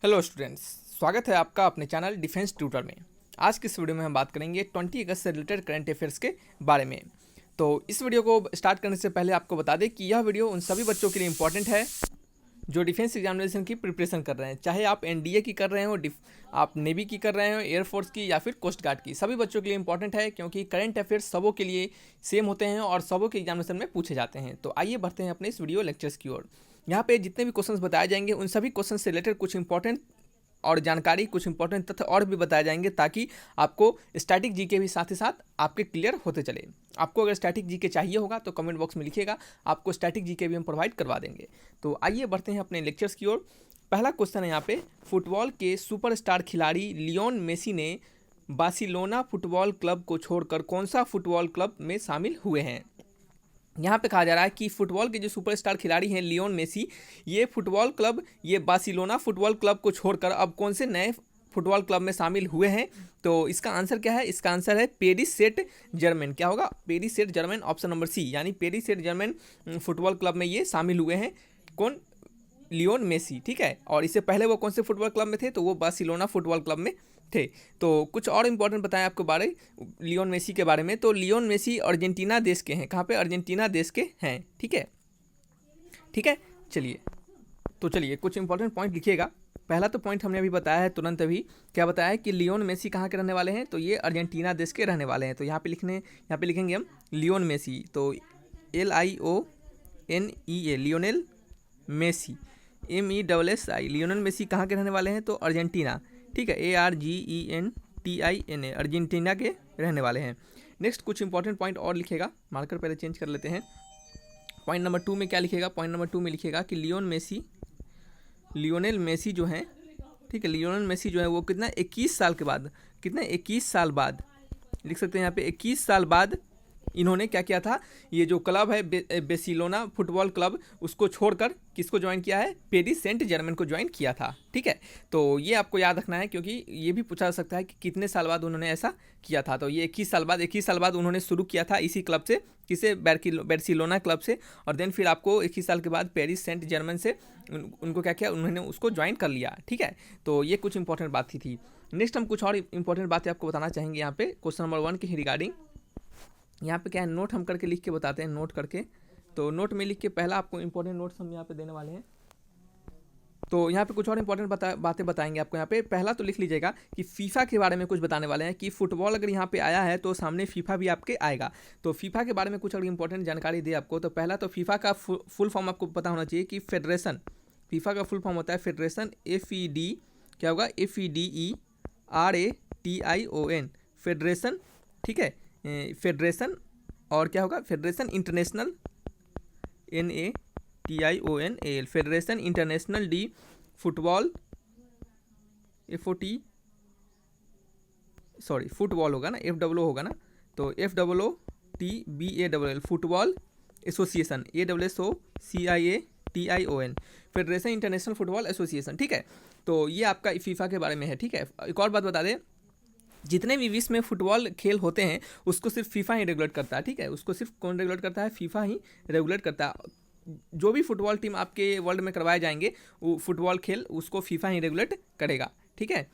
Hello students, स्वागत है आपका अपने चैनल डिफेंस ट्यूटर में। आज की इस वीडियो में हम बात करेंगे 20 अगस्त से रिलेटेड करंट अफेयर्स के बारे में। तो इस वीडियो को स्टार्ट करने से पहले आपको बता दें कि यह वीडियो उन सभी बच्चों के लिए इंपॉर्टेंट है जो डिफेंस एग्जामिनेशन की प्रिपरेशन कर रहे हैं, चाहे आप एनडीए की कर रहे हो, आप नेवी की कर रहे हो, एयरफोर्स की या फिर कोस्ट गार्ड की। सभी बच्चों के लिए इंपॉर्टेंट है क्योंकि करंट अफेयर्स सबों के लिए सेम होते हैं और सबों के एग्जामिनेशन में पूछे जाते हैं। तो आइए बढ़ते हैं अपने इस वीडियो लेक्चर्स की ओर। यहाँ पे जितने भी क्वेश्चंस बताए जाएंगे उन सभी क्वेश्चन से रिलेटेड कुछ इंपॉर्टेंट और जानकारी, कुछ इंपॉर्टेंट तथ्य और भी बताए जाएंगे ताकि आपको स्टैटिक जीके भी साथ ही साथ आपके क्लियर होते चले। आपको अगर स्टैटिक जीके चाहिए होगा तो कमेंट बॉक्स में लिखिएगा, आपको स्टैटिक जीके भी हम प्रोवाइड करवा देंगे। तो आइए बढ़ते हैं अपने लेक्चर्स की ओर। पहला क्वेश्चन है यहाँ पे, फुटबॉल के सुपरस्टार खिलाड़ी लियोन मेसी ने बार्सिलोना फुटबॉल क्लब को छोड़कर कौन सा फुटबॉल क्लब में शामिल हुए हैं। यहाँ पे कहा जा रहा है कि फुटबॉल के जो सुपरस्टार खिलाड़ी हैं लियोन मेसी, ये बार्सिलोना फुटबॉल क्लब को छोड़कर अब कौन से नए फुटबॉल क्लब में शामिल हुए हैं। तो इसका आंसर क्या है? इसका आंसर है पेरिस सेंट जर्मेन। क्या होगा? Paris Saint Germain, option number C, यानी Paris Saint Germain football club में ये शामिल हुए हैं। कौन? लियोन मेसी, ठीक है। और इससे पहले वो कौन से फुटबॉल क्लब में थे? तो वो बार्सिलोना फुटबॉल क्लब में थे। तो कुछ और इंपॉर्टेंट बताएं आपको बारे लियोन मेसी के बारे में। तो लियोन मेसी अर्जेंटीना देश के हैं। कहाँ पे? अर्जेंटीना देश के हैं, ठीक है, ठीक है। चलिए कुछ इंपॉर्टेंट पॉइंट लिखिएगा। पहला तो पॉइंट हमने अभी बताया है, तुरंत अभी क्या बताया है कि लियोन मेसी कहाँ के रहने वाले हैं, तो ये अर्जेंटीना देश के रहने वाले हैं। तो यहाँ पे लिखेंगे हम लियोन मेसी, तो LIONEA, Lionel Messi, MESSI, Lionel Messi कहाँ के रहने वाले हैं? तो अर्जेंटीना, ठीक है, ARGENTINA, अर्जेंटीना के रहने वाले हैं। नेक्स्ट कुछ इंपॉर्टेंट पॉइंट और लिखेगा, मार्कर पहले चेंज कर लेते हैं। पॉइंट नंबर 2 में क्या लिखेगा? पॉइंट नंबर 2 में लिखेगा कि लियोनेल मेसी जो हैं, ठीक है, लियोनेल मेसी जो है वो कितना 21 साल के बाद, कितने 21 साल बाद लिख सकते हैं यहाँ पे, 21 साल बाद इन्होंने क्या किया था, ये जो क्लब है बार्सिलोना फुटबॉल क्लब, उसको छोड़कर किसको ज्वाइन किया है? पेरिस सेंट जर्मेन को ज्वाइन किया था, ठीक है। तो ये आपको याद रखना है क्योंकि ये भी पूछा जा सकता है कि कितने साल बाद उन्होंने ऐसा किया था। तो ये 21 साल बाद उन्होंने शुरू किया था इसी क्लब से, किसे? बार्सिलोना क्लब से। और देन फिर आपको 21 साल के बाद पेरिस सेंट जर्मन से उनको क्या किया? उन्होंने उसको ज्वाइन कर लिया, ठीक है। तो ये कुछ इंपॉर्टेंट बात थी। नेक्स्ट हम कुछ और इंपॉर्टेंट बातें आपको बताना चाहेंगे यहाँ पे क्वेश्चन नंबर 1 के रिगार्डिंग। यहाँ पे क्या है, नोट हम करके लिख के बताते हैं, नोट करके। तो नोट में लिख के पहला आपको इंपॉर्टेंट नोट्स हम यहाँ पे देने वाले हैं। तो यहाँ पे कुछ और इंपॉर्टेंट बातें बताएंगे आपको। यहाँ पे पहला तो लिख लीजिएगा कि फीफा के बारे में कुछ बताने वाले हैं कि फुटबॉल अगर यहाँ पे आया है तो सामने फीफा भी आपके आएगा। तो फीफा के बारे में कुछ अगर इंपॉर्टेंट जानकारी दे आपको, तो पहला तो फीफा का फुल फॉर्म आपको पता होना चाहिए कि फेडरेशन, फीफा का फुल फॉर्म होता है फेडरेशन, FED, क्या होगा? FEDERATION, फेडरेशन, ठीक है, फेडरेशन। और क्या होगा? Federation international, NATIONAL, federation international D football, football होगा ना, FOO होगा ना, तो FOOTBALL, football association, ASSOCIATION, federation international football association, ठीक है। तो ये आपका फीफा के बारे में है, ठीक है। एक और बात बता दें, जितने भी विश्व में फुटबॉल खेल होते हैं उसको सिर्फ फीफा ही रेगुलेट करता है, ठीक है। उसको सिर्फ कौन रेगुलेट करता है? फीफा ही रेगुलेट करता है। जो भी फुटबॉल टीम आपके वर्ल्ड में करवाए जाएंगे वो फुटबॉल खेल उसको फीफा ही रेगुलेट करेगा, ठीक है।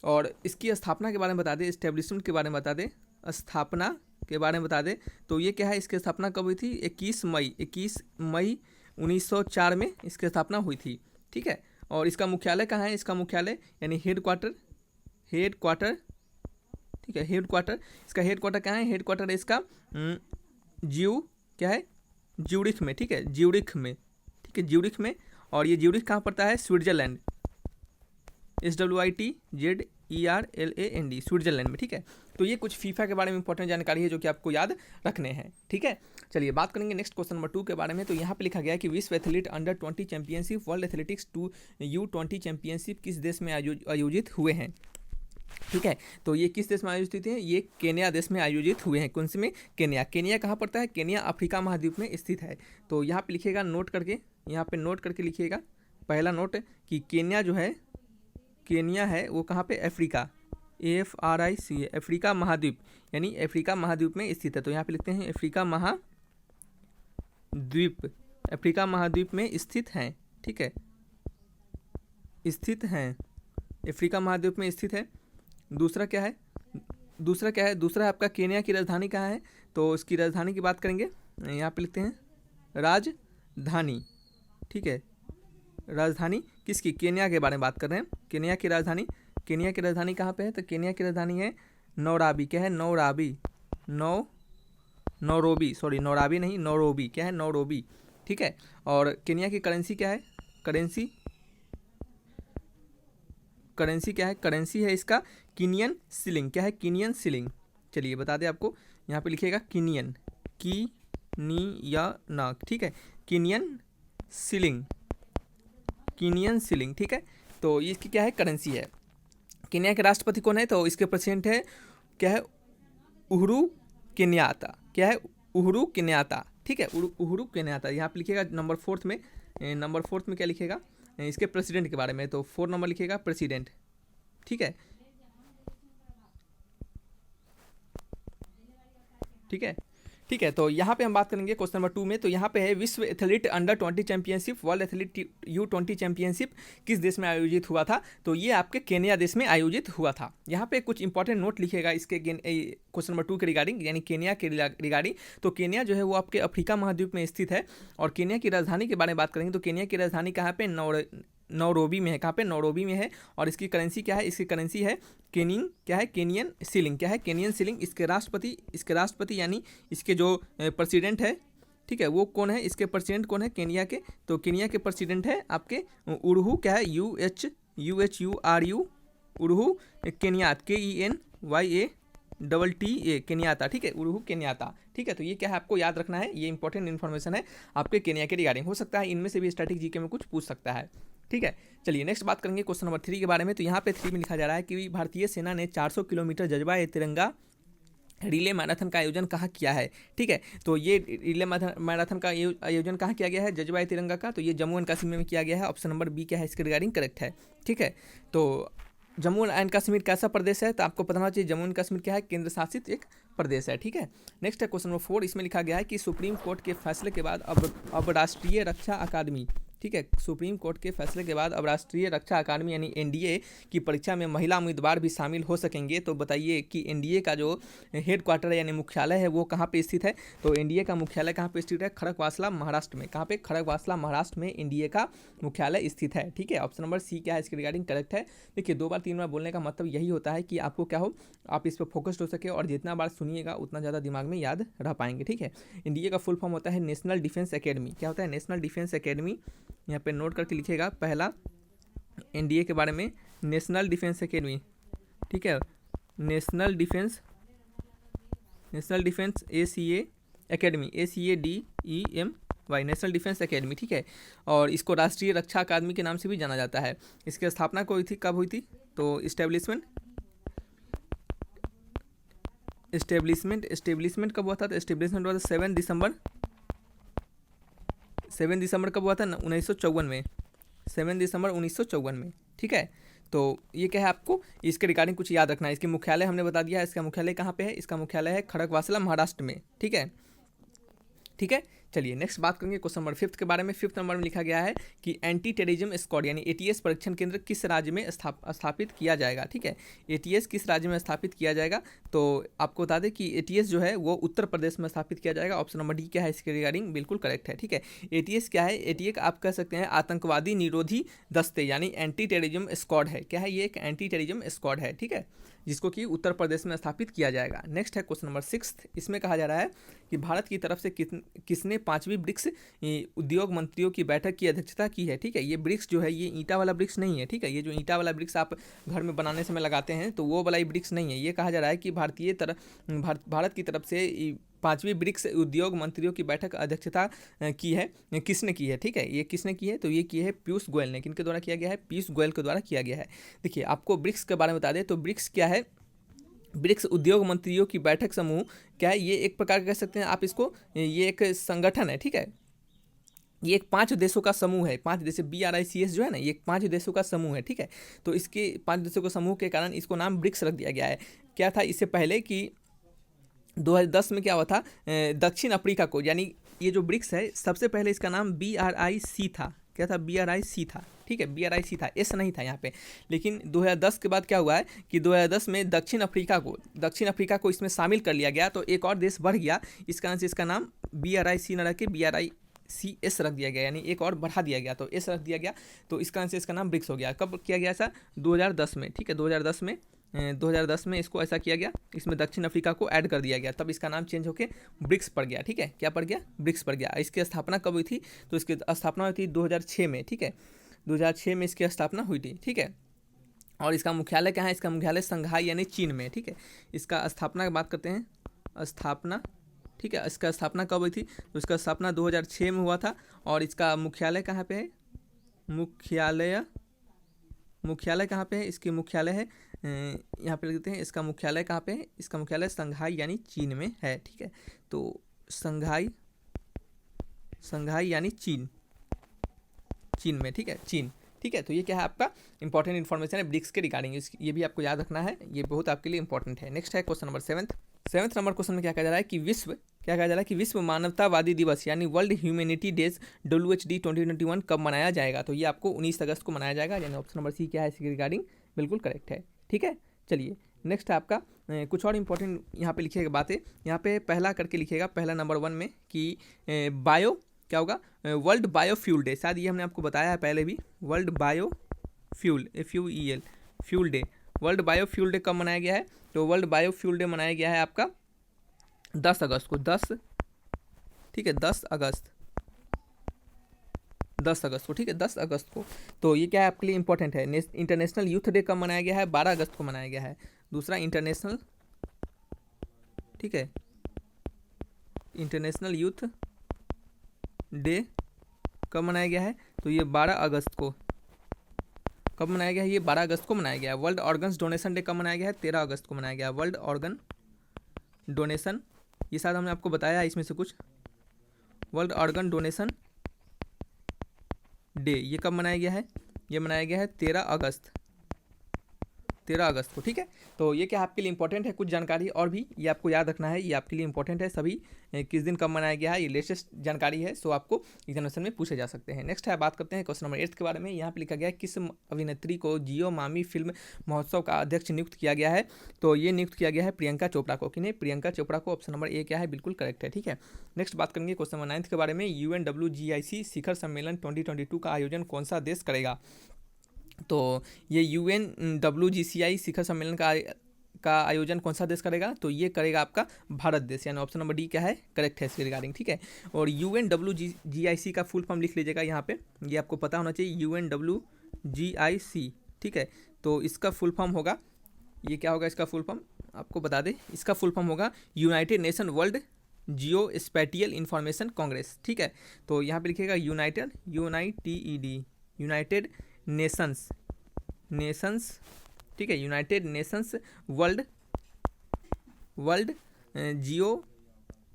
और इसकी स्थापना के बारे में बता दें, इस्टेब्लिशमेंट के बारे में बता दें, स्थापना के बारे में बता दें। तो ये क्या है, इसकी स्थापना कब हुई थी? 21 मई 1904 में इसकी स्थापना हुई थी, ठीक है। और इसका मुख्यालय कहाँ है? इसका मुख्यालय यानी हेडक्वार्टर, ठीक है, हेडक्वार्टर, इसका हेडक्वार्टर कहाँ है? हेडक्वार्टर इसका क्या है? ज्यूरिख में, ठीक है, ज्यूरिख में, ठीक है, ज्यूरिख में। और ये ज्यूरिख कहाँ पड़ता है? स्विट्जरलैंड, SWITZERLAND, स्विट्जरलैंड में, ठीक है। तो ये कुछ फीफा के बारे में इंपॉर्टेंट जानकारी है जो कि आपको याद रखने हैं, ठीक है। चलिए बात करेंगे नेक्स्ट क्वेश्चन नंबर 2 के बारे में। तो यहाँ पे लिखा गया है कि विश्व athlete under 20 championship, world athletics U20 championship किस देश में आयोजित हुए हैं, ठीक है। तो ये किस देश में आयोजित हुए थे? ये केन्या देश में आयोजित हुए हैं। कौन से में? केन्या। केन्या कहाँ पड़ता है? केन्या अफ्रीका महाद्वीप में स्थित है। तो यहाँ पे लिखिएगा नोट करके, यहाँ पे नोट करके लिखिएगा पहला नोट कि केन्या जो है, केन्या है वो कहाँ पे? अफ्रीका, AFRICA, अफ्रीका महाद्वीप, यानी अफ्रीका महाद्वीप में स्थित है। तो यहाँ पे लिखते हैं अफ्रीका महाद्वीप में स्थित हैं, ठीक है, स्थित हैं। अफ्रीका महाद्वीप में स्थित है। दूसरा क्या है, दूसरा है आपका केन्या की राजधानी कहाँ है, तो इसकी राजधानी की बात करेंगे, यहाँ पे लिखते हैं राजधानी, ठीक है। राजधानी किसकी, केन्या के बारे में बात कर रहे हैं। केन्या की राजधानी कहाँ पे है, तो केन्या की राजधानी है नौराबी। क्या है, नौरोबी, सॉरी नौराबी नहीं, नौरोबी। क्या है, नौरोबी, ठीक है। और केन्या की करेंसी क्या है, करेंसी क्या है, करेंसी है इसका कीनियन सिलिंग। क्या है, कीनियन सिलिंग। चलिए बता दें आपको, यहाँ पे लिखिएगा कीनियन, कीनियन, ठीक है, कीनियन सिलिंग, ठीक है। तो ये इसकी क्या है, करेंसी है। केन्या के राष्ट्रपति कौन है, तो इसके प्रेसिडेंट है क्या है, उहुरु केन्याता। क्या है, उहुरु केन्याता, ठीक है, उहुरु केन्याता। यहाँ पे लिखिएगा नंबर फोर्थ में क्या लिखिएगा इसके प्रेसिडेंट के बारे में, तो 4 नंबर लिखिएगा प्रेसिडेंट, ठीक है, ठीक है। तो यहाँ पे हम बात करेंगे क्वेश्चन नंबर 2 में। तो यहाँ पे है विश्व athlete under 20 championship, world athlete U20 championship किस देश में आयोजित हुआ था, तो ये आपके केन्या देश में आयोजित हुआ था। यहाँ पे कुछ इंपॉर्टेंट नोट लिखिएगा इसके क्वेश्चन नंबर 2 के रिगार्डिंग, यानी केन्या के रिगार्डिंग। तो केन्या जो है वो आपके अफ्रीका महाद्वीप में स्थित है। और केन्या की राजधानी के बारे में बात करेंगे तो केन्या की राजधानी कहाँ पे, नौरोबी में है। कहाँ पे, नौरोबी में है। और इसकी करेंसी क्या है, इसकी करेंसी है केनियन सिलिंग। क्या है, केनियन सिलिंग। इसके राष्ट्रपति यानी इसके जो प्रेसिडेंट है, ठीक है, वो कौन है, इसके प्रेसिडेंट कौन है केन्या के, तो केन्या के प्रेसिडेंट है आपके उरुहु, क्या है, UHURU, उरुहु केन्यात, KENYATTA, केन्याता, ठीक है, उरुहु केन्याता, ठीक है। तो ये क्या है, आपको याद रखना है, ये इंपॉर्टेंट इन्फॉर्मेशन है आपके केन्या के रिगार्डिंग। हो सकता है इनमें से भी स्टैटिक जीके में कुछ पूछ सकता है, ठीक है। चलिए नेक्स्ट बात करेंगे क्वेश्चन नंबर 3 के बारे में। तो यहाँ पे 3 में लिखा जा रहा है कि भारतीय सेना ने 400 किलोमीटर जज्बा तिरंगा रिले मैराथन का आयोजन कहाँ किया है, ठीक है। तो ये रिले मैराथन का आयोजन कहाँ किया गया है, जज्बा तिरंगा का, तो ये जम्मू एंड कश्मीर में किया गया है। ऑप्शन नंबर बी क्या है इसके रिगार्डिंग करेक्ट है, ठीक है। तो जम्मू एंड कश्मीर कैसा प्रदेश है, तो आपको पता होना चाहिए जम्मू एंड कश्मीर क्या है, केंद्र शासित एक प्रदेश है, ठीक है। नेक्स्ट है क्वेश्चन नंबर 4, इसमें लिखा गया है कि सुप्रीम कोर्ट के फैसले के बाद अब राष्ट्रीय रक्षा अकादमी, ठीक है, सुप्रीम कोर्ट के फैसले के बाद अब राष्ट्रीय रक्षा अकादमी यानी एनडीए की परीक्षा में महिला उम्मीदवार भी शामिल हो सकेंगे। तो बताइए कि एनडीए का जो हेड क्वार्टर है यानी मुख्यालय है वो कहाँ पे स्थित है, तो एनडीए का मुख्यालय कहाँ पे स्थित है, खड़गवासला महाराष्ट्र में। कहाँ पे, खड़गवासला महाराष्ट्र में एनडीए का मुख्यालय स्थित है, ठीक है। ऑप्शन नंबर सी क्या है इसके रिगार्डिंग करेक्ट है। देखिए 2 बार 3 बार बोलने का मतलब यही होता है कि आपको क्या हो, आप इस पर फोकस्ड हो सके और जितना बार सुनिएगा उतना ज़्यादा दिमाग में याद रह पाएंगे, ठीक है। एनडीए का फुल फॉर्म होता है नेशनल डिफेंस अकेडमी। क्या होता है, नेशनल डिफेंस अकेडमी, यहाँ पे नोट करके लिखिएगा। पहला एनडीए के बारे में नेशनल डिफेंस अकेडमी, ठीक है, national defence ACA academy, ACADEMY, national defence academy, ठीक है। और इसको राष्ट्रीय रक्षा अकादमी के नाम से भी जाना जाता है। इसकी स्थापना कब हुई थी, तो इस्टेब्लिशमेंट कब हुआ था, तो इस्टेब्लिशमेंट हुआ था 7 दिसंबर कब हुआ था, 1954 में, 7 दिसंबर 1954 में, ठीक है। तो ये क्या है, आपको इसके रिगार्डिंग कुछ याद रखना है। इसके मुख्यालय हमने बता दिया है, इसका मुख्यालय कहाँ पे है, इसका मुख्यालय है खड़गवासला महाराष्ट्र में, ठीक है। चलिए नेक्स्ट बात करेंगे क्वेश्चन नंबर 5 के बारे में। 5th नंबर में लिखा गया है कि एंटी टेररिज्म स्क्वाड यानी ATS परीक्षण केंद्र किस राज्य में स्थापित किया जाएगा, ठीक है। ATS किस राज्य में स्थापित किया जाएगा, तो आपको बता दें कि ATS जो है वो उत्तर प्रदेश में स्थापित किया जाएगा। ऑप्शन नंबर डी क्या है इसके रिगार्डिंग बिल्कुल करेक्ट है, ठीक है। ATS क्या है, ATS आप कह सकते हैं आतंकवादी निरोधी दस्ते यानी एंटी टेररिज्म स्क्वाड है। क्या है, ये एक एंटी टेररिज्म स्क्वाड है, ठीक है, जिसको कि उत्तर प्रदेश में स्थापित किया जाएगा। नेक्स्ट है क्वेश्चन नंबर 6, इसमें कहा जा रहा है कि भारत की तरफ से किसने 5वीं ब्रिक्स उद्योग मंत्रियों की बैठक की अध्यक्षता की है, ठीक है। ये ब्रिक्स जो है ये ईंटा वाला ब्रिक्स नहीं है, ठीक है। ये जो ईंटा वाला ब्रिक्स आप घर में बनाने समय लगाते हैं तो वो वाला ब्रिक्स नहीं है। ये कहा जा रहा है कि भारत की तरफ से 5वीं ब्रिक्स उद्योग मंत्रियों की बैठक अध्यक्षता की है, किसने की है, ठीक है। ये किसने की है, तो ये की है पीयूष गोयल ने। किनके द्वारा किया गया है, पीयूष गोयल के द्वारा किया गया है। देखिए आपको ब्रिक्स के बारे में बता दें तो ब्रिक्स क्या है, ब्रिक्स उद्योग मंत्रियों की बैठक समूह क्या है, ये एक प्रकार कह सकते हैं आप इसको, ये एक संगठन है, ठीक है। ये एक 5 देशों का समूह है, 5 जैसे BRICS जो है ना, ये 5 देशों का समूह है, ठीक है। तो इसके 5 देशों के समूह के कारण इसको नाम ब्रिक्स रख दिया गया है। क्या था इससे पहले कि 2010 में क्या हुआ था, दक्षिण अफ्रीका को, यानी ये जो ब्रिक्स है सबसे पहले इसका नाम BRIC था। क्या था, BRIC था, ठीक है, BRIC था, एस नहीं था यहाँ पे। लेकिन 2010 के बाद क्या हुआ है कि 2010 में दक्षिण अफ्रीका को इसमें शामिल कर लिया गया, तो एक और देश बढ़ गया, इस कारण से इसका नाम BRIC न रख के BRICS रख दिया गया, यानी एक और बढ़ा दिया गया, तो एस रख दिया गया, तो इस कारण से इसका नाम ब्रिक्स हो गया। कब किया गया ऐसा? 2010 में, ठीक है, 2010 में इसको ऐसा किया गया, इसमें दक्षिण अफ्रीका को ऐड कर दिया गया, तब इसका नाम चेंज होकर ब्रिक्स पड़ गया, ठीक है, क्या पड़ गया? ब्रिक्स पड़ गया। इसकी स्थापना कब हुई थी? तो इसकी स्थापना हुई थी 2006 में, ठीक है, 2006 में इसकी स्थापना हुई थी, ठीक है। और इसका मुख्यालय कहाँ है? इसका मुख्यालय संघाई यानी चीन में, ठीक है। इसका स्थापना की बात करते हैं, स्थापना, ठीक है, इसका स्थापना कब हुई थी? तो इसका स्थापना 2006 में हुआ था। और इसका मुख्यालय कहाँ पे है? मुख्यालय कहाँ पे है? इसकी मुख्यालय है यहाँ पे लिखते हैं, इसका मुख्यालय कहाँ पे है? इसका मुख्यालय संघाई यानी चीन में है, ठीक है। तो संघाई यानी चीन में, ठीक है, चीन, ठीक है। तो ये क्या है? आपका इंपॉर्टेंट इन्फॉर्मेशन है ब्रिक्स के रिगार्डिंग, ये भी आपको याद रखना है, ये बहुत आपके लिए इंपॉर्टेंट है। नेक्स्ट है question number 7th number question में क्या कहा जा रहा है कि विश्व मानवतावादी दिवस यानी वर्ल्ड ह्यूमैनिटी डेज WHD 2021 कब मनाया जाएगा? तो ये आपको 19 अगस्त को मनाया जाएगा, यानी ऑप्शन नंबर सी क्या है इसके रिगार्डिंग? बिल्कुल करेक्ट है, ठीक है। चलिए नेक्स्ट है आपका कुछ और इंपॉर्टेंट यहाँ पे लिखिएगा बातें, यहाँ पे पहला करके लिखिएगा, पहला नंबर 1 में कि बायो क्या होगा? वर्ल्ड बायोफ्यूल डे, शायद ये हमने आपको बताया है पहले भी, world biofuel FUEL fuel day, world biofuel day कब मनाया गया है? तो वर्ल्ड बायोफ्यूल डे मनाया गया है आपका 10 अगस्त को, 10, ठीक है, 10 अगस्त को, ठीक है, 10 अगस्त को। तो ये क्या है आपके लिए इंपॉर्टेंट है। इंटरनेशनल यूथ डे कब मनाया गया है? 12 अगस्त को मनाया गया है। दूसरा इंटरनेशनल, ठीक है, इंटरनेशनल यूथ डे कब मनाया गया है? तो ये 12 अगस्त को, कब मनाया गया है? ये 12 अगस्त को मनाया गया है। वर्ल्ड ऑर्गन्स डोनेशन डे कब मनाया गया है? 13 अगस्त को मनाया गया है। वर्ल्ड ऑर्गन डोनेशन, ये शायद हमने आपको बताया है इसमें से कुछ, वर्ल्ड ऑर्गन डोनेशन डे ये कब मनाया गया है? ये मनाया गया है 13 अगस्त को, ठीक है। तो ये क्या आपके लिए इंपॉर्टेंट है, कुछ जानकारी और भी ये आपको याद रखना है, ये आपके लिए इंपॉर्टेंट है सभी, किस दिन कब मनाया गया है, ये लेटेस्ट जानकारी है, सो आपको एग्जामिनेशन में पूछे जा सकते हैं। नेक्स्ट है बात करते हैं क्वेश्चन नंबर 8 के बारे में। यहाँ पे लिखा गया है किस अभिनेत्री को जियो मामी फिल्म महोत्सव का अध्यक्ष नियुक्त किया गया है? तो ये नियुक्त किया गया है प्रियंका चोपड़ा को, किन्हें? प्रियंका चोपड़ा को। ऑप्शन नंबर ए क्या है? बिल्कुल करेक्ट है, ठीक है। नेक्स्ट बात करेंगे क्वेश्चन नंबर 9 के बारे में। UNWGIC शिखर सम्मेलन 2022 का आयोजन कौन सा देश करेगा? तो ये UNWGCI शिखर सम्मेलन का आयोजन कौन सा देश करेगा? तो ये करेगा आपका भारत देश, यानी ऑप्शन नंबर डी क्या है? करेक्ट है इसके रिगार्डिंग, ठीक है। और UNWGIC का फुल फॉर्म लिख लीजिएगा यहाँ पे, ये आपको पता होना चाहिए, UNWGIC, ठीक है। तो इसका फुल फॉर्म होगा, ये क्या होगा इसका फुल फॉर्म? आपको बता दें, इसका फुल फॉर्म होगा United Nation world geo spatial information congress, ठीक है। तो यहाँ पे लिखिएगा यूनाइटेड नेशंस, ठीक है, United Nations world geo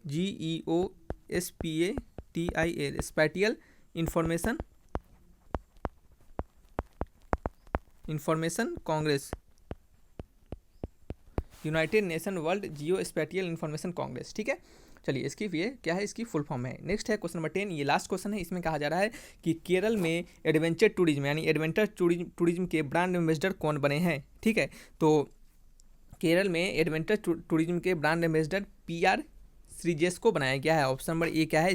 GEOSPATIL spatial information congress, United Nation world geo spatial information congress, ठीक है। चलिए इसकी ये क्या है, इसकी फुल फॉर्म है। नेक्स्ट है क्वेश्चन नंबर 10, ये लास्ट क्वेश्चन है। इसमें कहा जा रहा है कि केरल में एडवेंचर टूरिज्म यानी एडवेंचर टूरिज्म के ब्रांड एम्बेसडर कौन बने हैं? ठीक है, तो केरल में एडवेंचर टूरिज्म के ब्रांड एम्बेसडर PR श्रीजेश को बनाया गया है। ऑप्शन नंबर ए क्या है,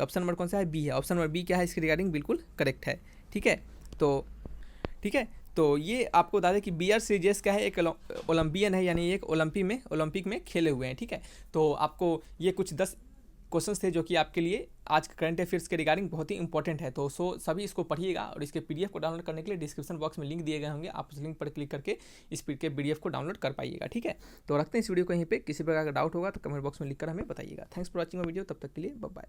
ऑप्शन नंबर कौन सा है? बी है। ऑप्शन नंबर बी क्या है इसके रिगार्डिंग? बिल्कुल करेक्ट है, ठीक है। तो ठीक है, तो ये आपको बता दें कि BR श्रीजेश क्या है, एक ओलंपियन है, यानी एक ओलंपिक में खेले हुए हैं, ठीक है। तो आपको ये कुछ 10 क्वेश्चंस थे जो कि आपके लिए आज के करंट अफेयर्स के रिगार्डिंग बहुत ही इंपॉर्टेंट है। तो सभी इसको पढ़िएगा और इसके PDF को डाउनलोड करने के लिए डिस्क्रिप्शन बॉक्स में लिंक दिए गए होंगे, आप उस लिंक पर क्लिक करके इस PDF को डाउनलोड कर पाइएगा, ठीक है। तो रखते हैं इस वीडियो को यहीं पे, किसी प्रकार का डाउट होगा तो कमेंट बॉक्स में लिखकर हमें बताइएगा। थैंक्स फॉर वॉचिंग वीडियो, तब तक के लिए बाय बाय।